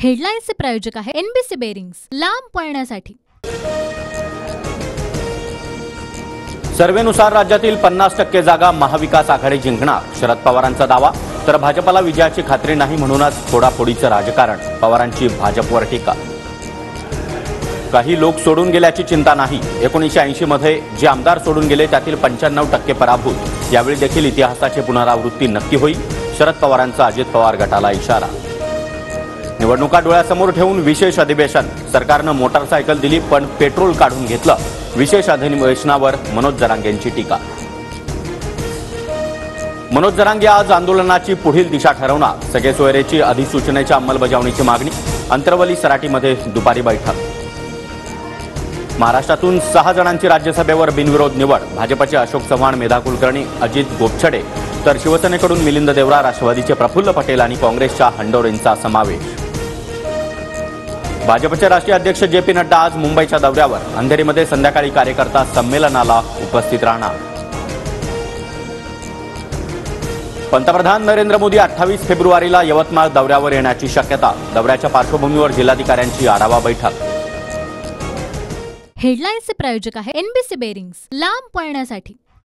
हेडलाईन्सचे प्रायोजक आहे NBC bearings, लांब पळण्यासाठी। सर्वेनुसार राज्यातील 50% जागा महाविकास आघाडी जिंकणार, शरद पवारांचा दावा। तर भाजपला विजयाची खात्री नाही, म्हणूनच फोडाफोडीचं राजकारण, पवारांची भाजपवर टीका। काही लोक सोडून गेल्याची चिंता नाही, 1980 मध्ये जे आमदार सोडून गेले त्यातील 95% पराभूत। यावेळी देखील इतिहासाची पुनरावृत्ती नक्की होईल, शरद पवारांचा अजित पवार गटाला इशारा। निवडणुका डोळ्यासमोर ठेवून विशेष अधिवेशन, सरकारनं मोटारसायकल दिली पण पेट्रोल काढून घेतलं, विशेष अधिवेशनावर मनोज जरांगेंची टीका। मनोज जरांगे आज आंदोलनाची पुढील दिशा ठरवणार, सगळे सोयरेची अधिसूचनेच्या अंमलबजावणीची मागणी, अंतरवली सराटीमध्ये दुपारी बैठक। महाराष्ट्रातून 6 जणांची राज्यसभेवर बिनविरोध निवड, भाजपचे अशोक चव्हाण, मेधा कुलकर्णी, अजित गोपछडे, तर शिवसेनेकडून मिलिंद देवरा, राष्ट्रवादीचे प्रफुल्ल पटेल आणि काँग्रेसच्या हंडोरेंचा समावेश। भाजपचे राष्ट्रीय अध्यक्ष जे.पी. नड्डा आज मुंबईच्या दौऱ्यावर, अंधेरीमध्ये संध्याकाळी कार्यकर्ता संमेलनाला उपस्थित राहणार। पंतप्रधान नरेंद्र मोदी 28 फेब्रुवारीला यवतमाळ दौऱ्यावर येण्याची शक्यता, दौऱ्याच्या पार्श्वभूमीवर जिल्हाधिकाऱ्यांची आढावा बैठक। हेडलाईन्सचे प्रायोजक आहे एनबीसी बेरिंग्स, लांब पळण्यासाठी।